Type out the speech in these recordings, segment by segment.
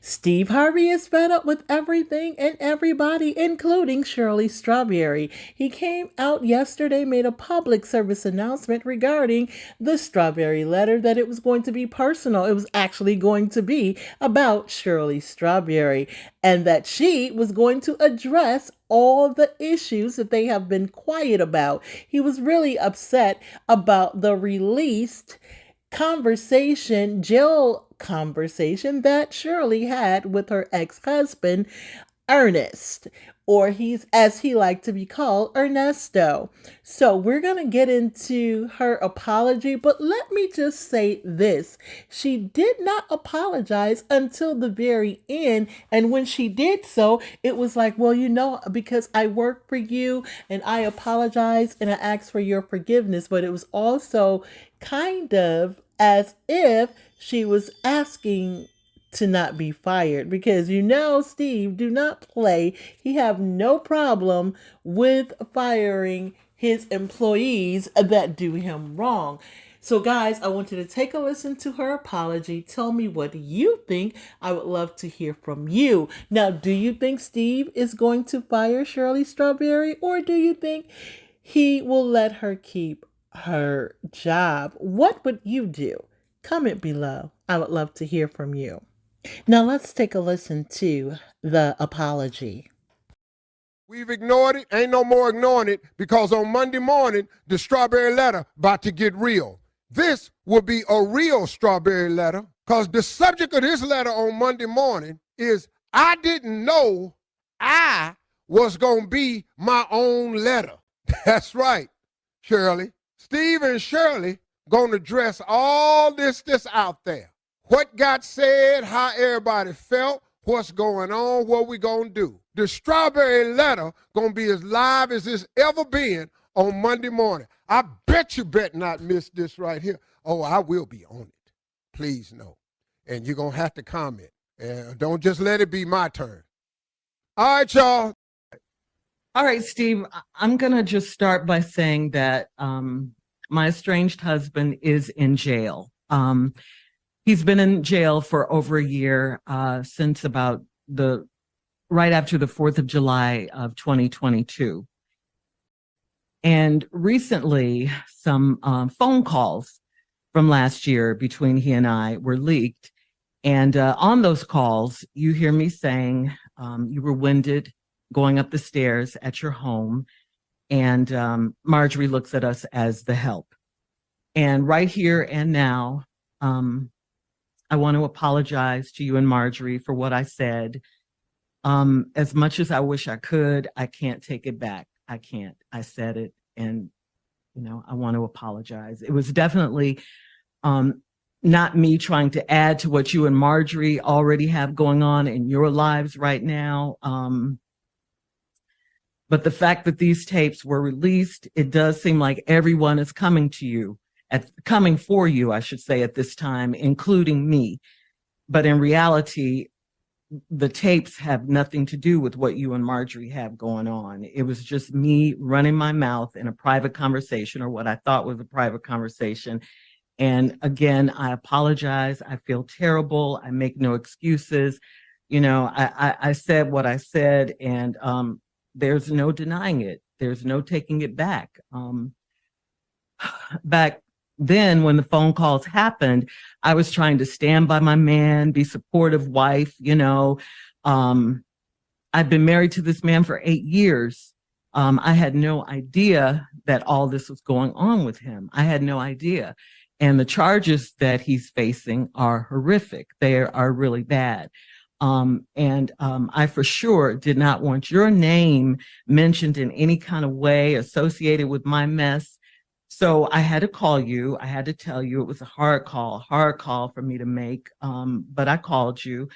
Steve Harvey is fed up with everything and everybody, including Shirley Strawberry. He came out yesterday, made a public service announcement regarding the Strawberry letter that it was going to be personal. It was actually going to be about Shirley Strawberry, and that she was going to address all the issues that they have been quiet about. He was really upset about the released jail conversation that Shirley had with her ex-husband, Ernest, or he's, as he liked to be called, Ernesto. So we're going to get into her apology, but let me just say this. She did not apologize until the very end. And when she did so, it was like, well, because I work for you and I apologize and I ask for your forgiveness. But it was also kind of as if she was asking to not be fired, because Steve do not play. He have no problem with firing his employees that do him wrong. So guys, I want you to take a listen to her apology. Tell me what you think. I would love to hear from you. Now, do you think Steve is going to fire Shirley Strawberry, or do you think he will let her keep her job? What would you do? Comment below. I would love to hear from you. Now let's take a listen to the apology. We've ignored it. Ain't no more ignoring it, because on Monday morning, the Strawberry letter about to get real. This will be a real Strawberry letter, because the subject of this letter on Monday morning is, I didn't know I was going to be my own letter. That's right, Shirley. Steve and Shirley going to address all this out there. What got said, how everybody felt, what's going on, what we gonna do. The Strawberry letter gonna be as live as it's ever been on Monday morning. I bet you bet not miss this right here. Oh, I will be on it. Please know. And you're gonna have to comment. And don't just let it be my turn. All right, y'all. All right, Steve, I'm gonna just start by saying that my estranged husband is in jail. He's been in jail for over a year, since about right after the 4th of July of 2022. And recently, some phone calls from last year between he and I were leaked. And on those calls, you hear me saying you were winded going up the stairs at your home, and Marjorie looks at us as the help. And right here and now, I want to apologize to you and Marjorie for what I said. As much as I wish I could, I can't take it back. I can't. I said it, and I want to apologize. It was definitely not me trying to add to what you and Marjorie already have going on in your lives right now. But the fact that these tapes were released, it does seem like everyone is coming for you, I should say, at this time, including me. But in reality, the tapes have nothing to do with what you and Marjorie have going on. It was just me running my mouth in a private conversation, or what I thought was a private conversation. And again, I apologize. I feel terrible. I make no excuses. I said what I said, and there's no denying it. There's no taking it back. Back then, when the phone calls happened, I was trying to stand by my man, be supportive wife. I've been married to this man for 8 years. I had no idea that all this was going on with him. I had no idea. And the charges that he's facing are horrific. They are really bad. I for sure did not want your name mentioned in any kind of way associated with my mess. So I had to call you. I had to tell you. It was a hard call for me to make. But I called you.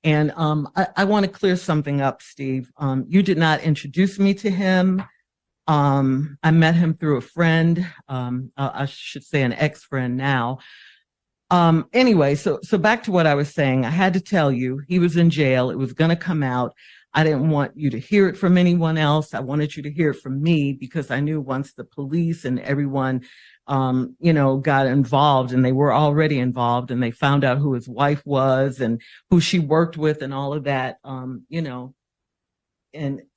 And I want to clear something up, Steve. You did not introduce me to him. I met him through a friend. I should say an ex-friend now. Anyway, so back to what I was saying. I had to tell you, he was in jail. It was going to come out. I didn't want you to hear it from anyone else. I wanted you to hear it from me, because I knew once the police and everyone, got involved, and they were already involved, and they found out who his wife was and who she worked with and all of that, and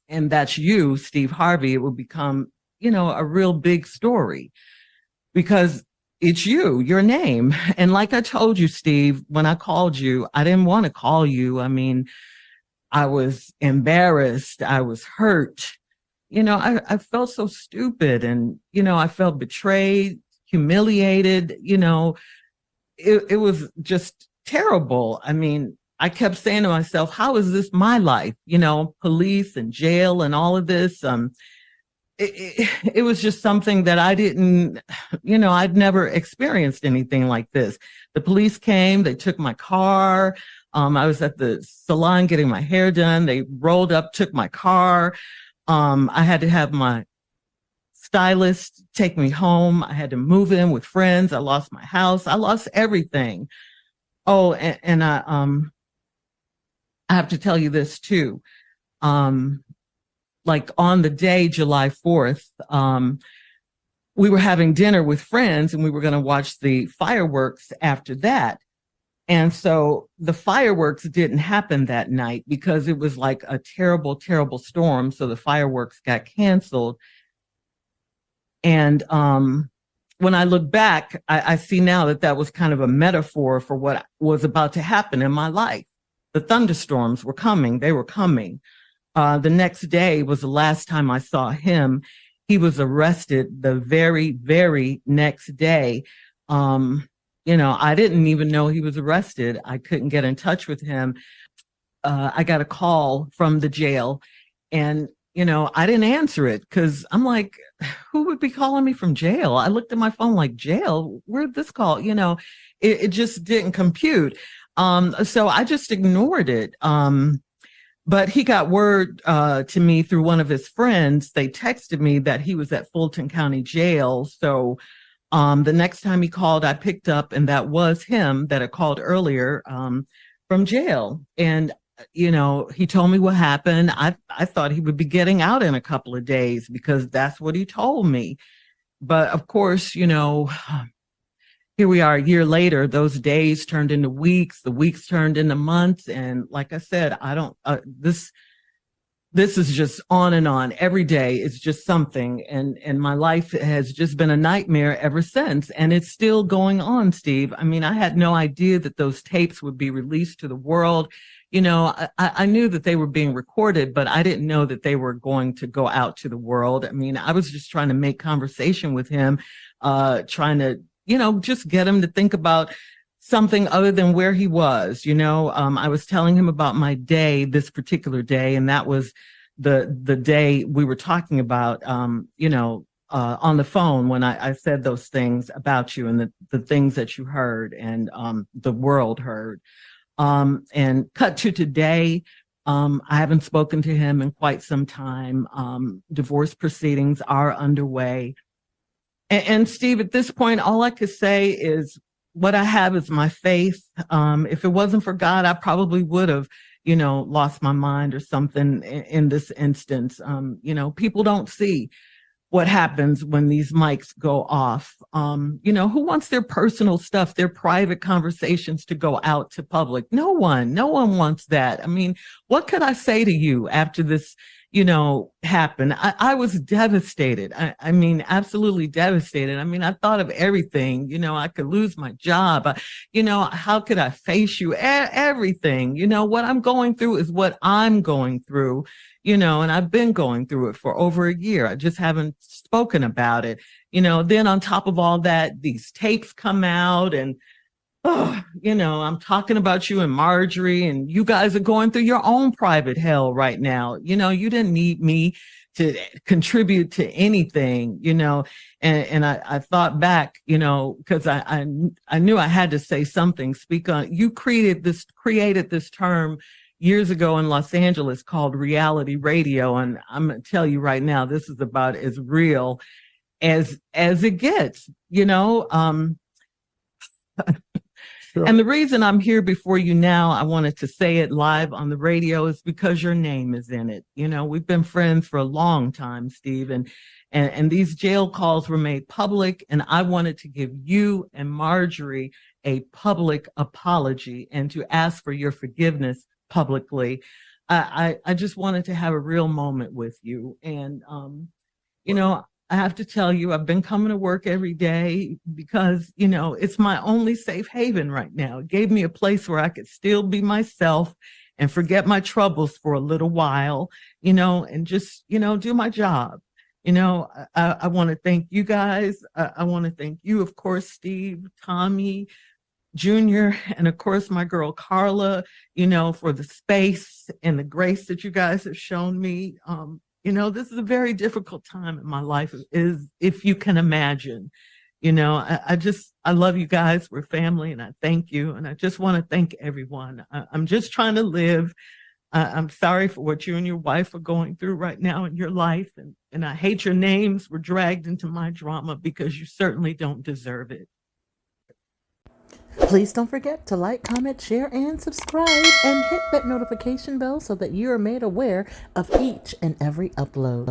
that's you, Steve Harvey, it would become, a real big story, because it's you, your name. And like I told you, Steve, when I called you, I didn't want to call you. I mean, I was embarrassed. I was hurt. I felt so stupid, and, I felt betrayed, humiliated. It was just terrible. I mean, I kept saying to myself, how is this my life? Police and jail and all of this. It was just something that I didn't, I'd never experienced anything like this. The police came, they took my car. I was at the salon getting my hair done. They rolled up, took my car. I had to have my stylist take me home. I had to move in with friends. I lost my house. I lost everything. Oh, and I have to tell you this too. Like on the day, July 4th, we were having dinner with friends, and we were going to watch the fireworks after that. And so the fireworks didn't happen that night because it was like a terrible, terrible storm. So the fireworks got canceled. And when I look back, I see now that that was kind of a metaphor for what was about to happen in my life. The thunderstorms were coming. They were coming. The next day was the last time I saw him. He was arrested the very, very next day. I didn't even know he was arrested. I couldn't get in touch with him. I got a call from the jail, and, I didn't answer it because I'm like, who would be calling me from jail? I looked at my phone like, jail? Where'd this call? It just didn't compute. So I just ignored it. But he got word to me through one of his friends. They texted me that he was at Fulton County Jail. So the next time he called, I picked up, and that was him that had called earlier from jail. And, he told me what happened. I thought he would be getting out in a couple of days because that's what he told me. But of course, here we are a year later. Those days turned into weeks. The weeks turned into months. And like I said, I don't, this is just on and on. Every day is just something. And my life has just been a nightmare ever since. And it's still going on, Steve. I mean, I had no idea that those tapes would be released to the world. I knew that they were being recorded, but I didn't know that they were going to go out to the world. I mean, I was just trying to make conversation with him, trying to, just get him to think about something other than where he was. I was telling him about my day, this particular day, and that was the day we were talking about, on the phone when I said those things about you and the things that you heard and the world heard. And cut to today, I haven't spoken to him in quite some time. Divorce proceedings are underway. And Steve, at this point, all I could say is what I have is my faith. If it wasn't for God, I probably would have, lost my mind or something in this instance. People don't see what happens when these mics go off. Who wants their personal stuff, their private conversations to go out to public? No one wants that. I mean, what could I say to you after this, happened? I was devastated. I mean, absolutely devastated. I mean, I thought of everything, I could lose my job. How could I face you? Everything, what I'm going through is what I'm going through, and I've been going through it for over a year. I just haven't spoken about it. Then on top of all that, these tapes come out and, I'm talking about you and Marjorie, and you guys are going through your own private hell right now. You didn't need me to contribute to anything, and I thought back, because I knew I had to say something, speak on. You created this term years ago in Los Angeles called reality radio. And I'm going to tell you right now, this is about as real as it gets, Sure. And the reason I'm here before you now, I wanted to say it live on the radio, is because your name is in it. You know, we've been friends for a long time, Steve, and these jail calls were made public, and I wanted to give you and Marjorie a public apology and to ask for your forgiveness publicly. I just wanted to have a real moment with you. And, you know, I have to tell you, I've been coming to work every day because, you know, it's my only safe haven right now. It gave me a place where I could still be myself and forget my troubles for a little while, you know, and just, you know, do my job. You know, I want to thank you guys. I want to thank you, of course, Steve, Tommy, Junior, and of course, my girl Carla, you know, for the space and the grace that you guys have shown me. You know, this is a very difficult time in my life, is if you can imagine. You know, I love you guys. We're family, and I thank you. And I just want to thank everyone. I'm just trying to live. I'm sorry for what you and your wife are going through right now in your life. And I hate your names were dragged into my drama because you certainly don't deserve it. Please don't forget to like, comment, share, and subscribe, and hit that notification bell so that you are made aware of each and every upload.